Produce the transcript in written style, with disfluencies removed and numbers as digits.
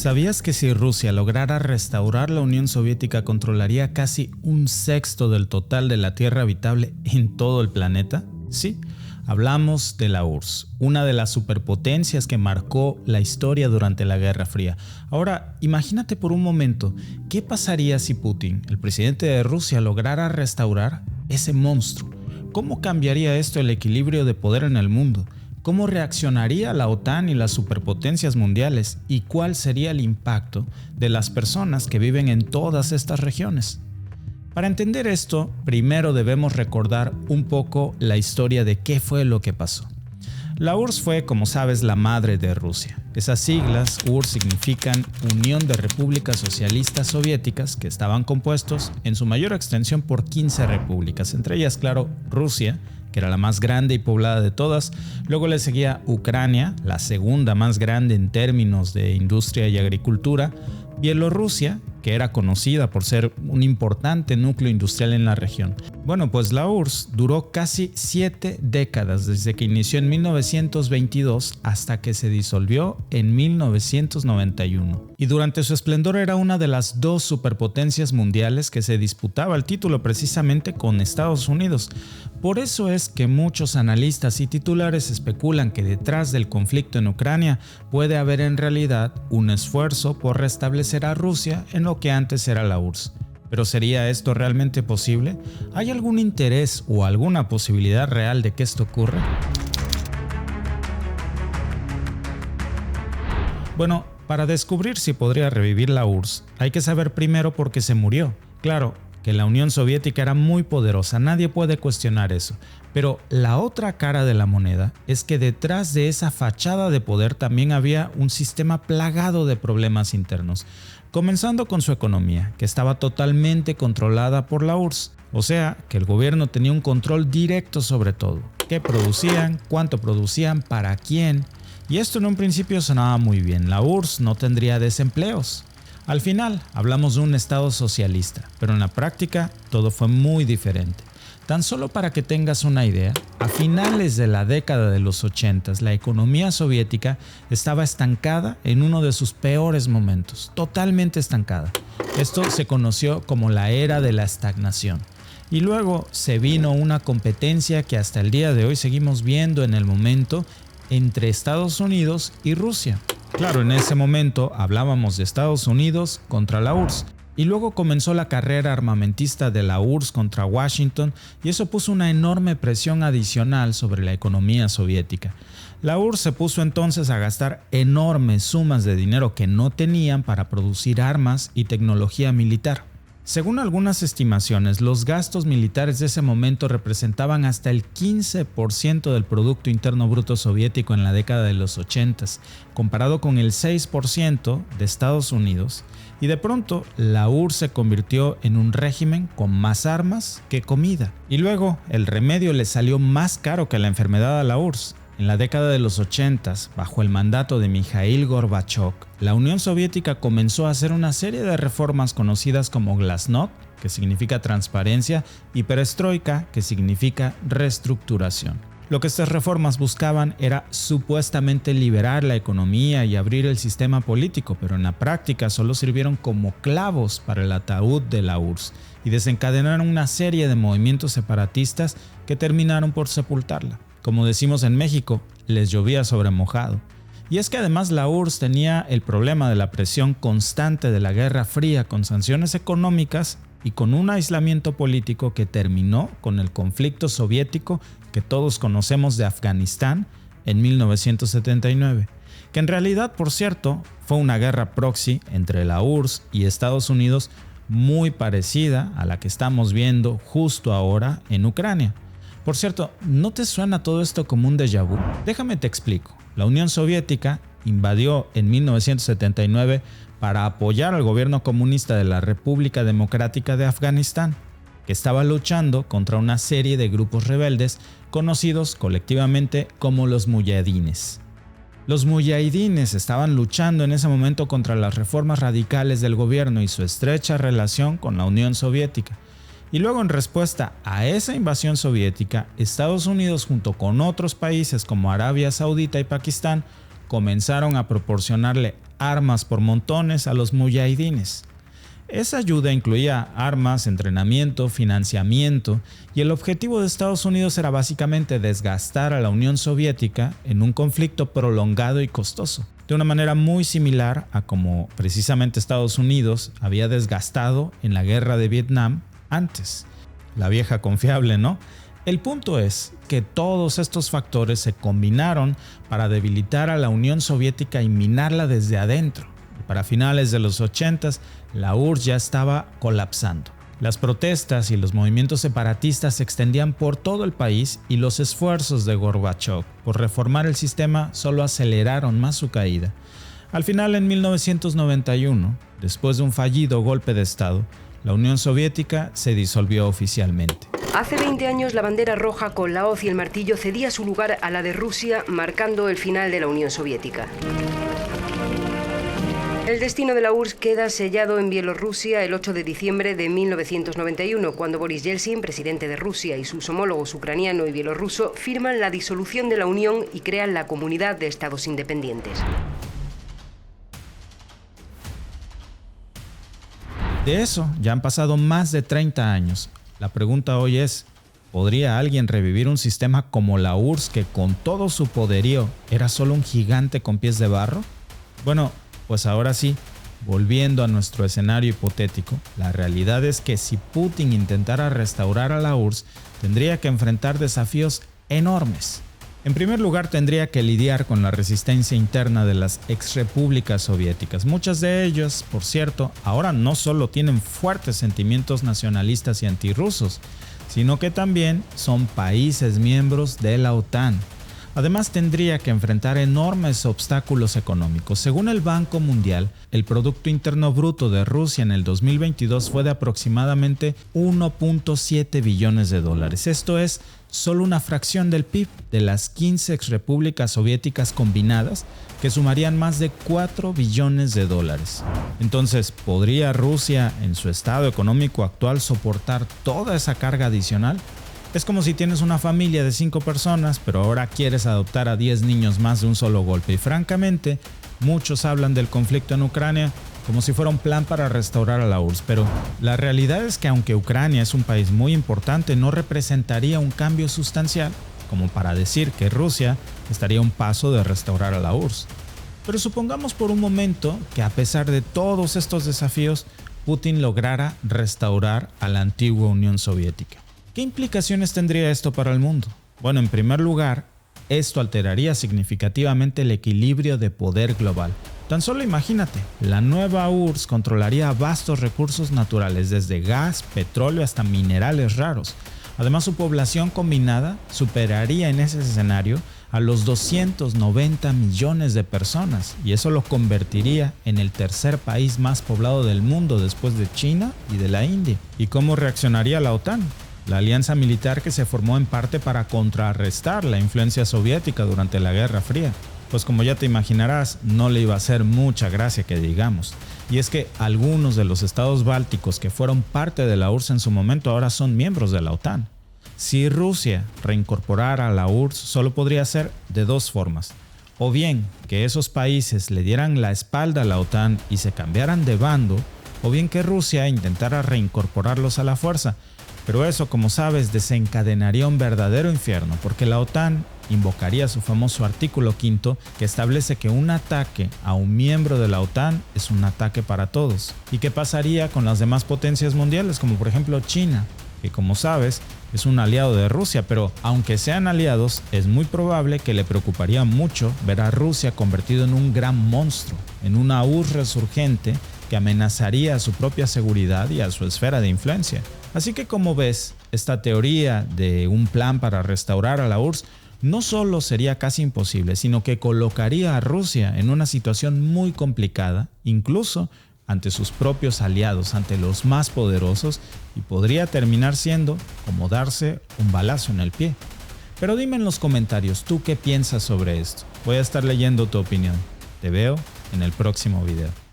¿Sabías que si Rusia lograra restaurar la Unión Soviética controlaría casi un sexto del total de la tierra habitable en todo el planeta? Sí, hablamos de la URSS, una de las superpotencias que marcó la historia durante la Guerra Fría. Ahora, imagínate por un momento, ¿qué pasaría si Putin, el presidente de Rusia, lograra restaurar ese monstruo? ¿Cómo cambiaría esto el equilibrio de poder en el mundo? ¿Cómo reaccionaría la OTAN y las superpotencias mundiales? ¿Y cuál sería el impacto de las personas que viven en todas estas regiones? Para entender esto, primero debemos recordar un poco la historia de qué fue lo que pasó. La URSS fue, como sabes, la madre de Rusia. Esas siglas, URSS, significan Unión de Repúblicas Socialistas Soviéticas, que estaban compuestos en su mayor extensión por 15 repúblicas, entre ellas, claro, Rusia, que era la más grande y poblada de todas. Luego le seguía Ucrania, la segunda más grande en términos de industria y agricultura. Bielorrusia, que era conocida por ser un importante núcleo industrial en la región. Bueno, pues la URSS duró casi 7 décadas, desde que inició en 1922 hasta que se disolvió en 1991. Y durante su esplendor era una de las dos superpotencias mundiales que se disputaba el título precisamente con Estados Unidos. Por eso es que muchos analistas y titulares especulan que detrás del conflicto en Ucrania puede haber en realidad un esfuerzo por restablecer a Rusia en lo que antes era la URSS. ¿Pero sería esto realmente posible? ¿Hay algún interés o alguna posibilidad real de que esto ocurra? Bueno, para descubrir si podría revivir la URSS, hay que saber primero por qué se murió. Claro, que la Unión Soviética era muy poderosa, nadie puede cuestionar eso. Pero la otra cara de la moneda es que detrás de esa fachada de poder también había un sistema plagado de problemas internos, comenzando con su economía, que estaba totalmente controlada por la URSS. O sea, que el gobierno tenía un control directo sobre todo. ¿Qué producían? ¿Cuánto producían? ¿Para quién? Y esto en un principio sonaba muy bien. La URSS no tendría desempleos. Al final, hablamos de un estado socialista, pero en la práctica todo fue muy diferente. Tan solo para que tengas una idea, a finales de la década de los 80, la economía soviética estaba estancada en uno de sus peores momentos, totalmente estancada. Esto se conoció como la era de la estagnación. Y luego se vino una competencia que hasta el día de hoy seguimos viendo en el momento entre Estados Unidos y Rusia. Claro, en ese momento hablábamos de Estados Unidos contra la URSS. Y luego comenzó la carrera armamentista de la URSS contra Washington y eso puso una enorme presión adicional sobre la economía soviética. La URSS se puso entonces a gastar enormes sumas de dinero que no tenían para producir armas y tecnología militar. Según algunas estimaciones, los gastos militares de ese momento representaban hasta el 15% del Producto Interno Bruto soviético en la década de los 80, comparado con el 6% de Estados Unidos. Y de pronto, la URSS se convirtió en un régimen con más armas que comida. Y luego, el remedio le salió más caro que la enfermedad a la URSS. En la década de los 80, bajo el mandato de Mikhail Gorbachev, la Unión Soviética comenzó a hacer una serie de reformas conocidas como Glasnost, que significa transparencia, y Perestroika, que significa reestructuración. Lo que estas reformas buscaban era supuestamente liberar la economía y abrir el sistema político, pero en la práctica solo sirvieron como clavos para el ataúd de la URSS y desencadenaron una serie de movimientos separatistas que terminaron por sepultarla. Como decimos en México, les llovía sobre mojado. Y es que además la URSS tenía el problema de la presión constante de la Guerra Fría con sanciones económicas y con un aislamiento político que terminó con el conflicto soviético que todos conocemos de Afganistán en 1979, que en realidad, por cierto, fue una guerra proxy entre la URSS y Estados Unidos muy parecida a la que estamos viendo justo ahora en Ucrania. Por cierto, ¿no te suena todo esto como un déjà vu? Déjame te explico. La Unión Soviética invadió en 1979 para apoyar al gobierno comunista de la República Democrática de Afganistán, que estaba luchando contra una serie de grupos rebeldes conocidos colectivamente como los muyahidines. Los muyahidines estaban luchando en ese momento contra las reformas radicales del gobierno y su estrecha relación con la Unión Soviética. Y luego, en respuesta a esa invasión soviética, Estados Unidos junto con otros países como Arabia Saudita y Pakistán comenzaron a proporcionarle armas por montones a los muyahidines. Esa ayuda incluía armas, entrenamiento, financiamiento, y el objetivo de Estados Unidos era básicamente desgastar a la Unión Soviética en un conflicto prolongado y costoso, de una manera muy similar a como precisamente Estados Unidos había desgastado en la guerra de Vietnam antes. La vieja confiable, ¿no? El punto es que todos estos factores se combinaron para debilitar a la Unión Soviética y minarla desde adentro. Para finales de los 80s, la URSS ya estaba colapsando. Las protestas y los movimientos separatistas se extendían por todo el país y los esfuerzos de Gorbachov por reformar el sistema solo aceleraron más su caída. Al final, en 1991, después de un fallido golpe de Estado, la Unión Soviética se disolvió oficialmente. Hace 20 años la bandera roja con la hoz y el martillo cedía su lugar a la de Rusia, marcando el final de la Unión Soviética. El destino de la URSS queda sellado en Bielorrusia el 8 de diciembre de 1991, cuando Boris Yeltsin, presidente de Rusia, y sus homólogos ucraniano y bielorruso firman la disolución de la Unión y crean la Comunidad de Estados Independientes. De eso ya han pasado más de 30 años. La pregunta hoy es, ¿podría alguien revivir un sistema como la URSS que con todo su poderío era solo un gigante con pies de barro? Bueno, pues ahora sí, volviendo a nuestro escenario hipotético, la realidad es que si Putin intentara restaurar a la URSS, tendría que enfrentar desafíos enormes. En primer lugar, tendría que lidiar con la resistencia interna de las exrepúblicas soviéticas. Muchas de ellas, por cierto, ahora no solo tienen fuertes sentimientos nacionalistas y antirrusos, sino que también son países miembros de la OTAN. Además, tendría que enfrentar enormes obstáculos económicos. Según el Banco Mundial, el Producto Interno Bruto de Rusia en el 2022 fue de aproximadamente 1.7 billones de dólares. Esto es solo una fracción del PIB de las 15 exrepúblicas soviéticas combinadas, que sumarían más de 4 billones de dólares. Entonces, ¿podría Rusia, en su estado económico actual, soportar toda esa carga adicional? Es como si tienes una familia de 5 personas, pero ahora quieres adoptar a 10 niños más de un solo golpe. Y francamente, muchos hablan del conflicto en Ucrania como si fuera un plan para restaurar a la URSS. Pero la realidad es que aunque Ucrania es un país muy importante, no representaría un cambio sustancial como para decir que Rusia estaría a un paso de restaurar a la URSS. Pero supongamos por un momento que a pesar de todos estos desafíos, Putin lograra restaurar a la antigua Unión Soviética. ¿Qué implicaciones tendría esto para el mundo? Bueno, en primer lugar, esto alteraría significativamente el equilibrio de poder global. Tan solo imagínate, la nueva URSS controlaría vastos recursos naturales, desde gas, petróleo hasta minerales raros. Además, su población combinada superaría en ese escenario a los 290 millones de personas, y eso lo convertiría en el tercer país más poblado del mundo después de China y de la India. ¿Y cómo reaccionaría la OTAN? La alianza militar que se formó en parte para contrarrestar la influencia soviética durante la Guerra Fría. Pues como ya te imaginarás, no le iba a hacer mucha gracia que digamos. Y es que algunos de los estados bálticos que fueron parte de la URSS en su momento ahora son miembros de la OTAN. Si Rusia reincorporara a la URSS, solo podría ser de dos formas. O bien que esos países le dieran la espalda a la OTAN y se cambiaran de bando, o bien que Rusia intentara reincorporarlos a la fuerza. Pero eso, como sabes, desencadenaría un verdadero infierno, porque la OTAN invocaría su famoso artículo 5 que establece que un ataque a un miembro de la OTAN es un ataque para todos. ¿Y qué pasaría con las demás potencias mundiales, como por ejemplo China, que como sabes es un aliado de Rusia, pero aunque sean aliados, es muy probable que le preocuparía mucho ver a Rusia convertido en un gran monstruo, en una URSS resurgente que amenazaría a su propia seguridad y a su esfera de influencia? Así que como ves, esta teoría de un plan para restaurar a la URSS no solo sería casi imposible, sino que colocaría a Rusia en una situación muy complicada, incluso ante sus propios aliados, ante los más poderosos, y podría terminar siendo como darse un balazo en el pie. Pero dime en los comentarios, ¿tú qué piensas sobre esto? Voy a estar leyendo tu opinión. Te veo en el próximo video.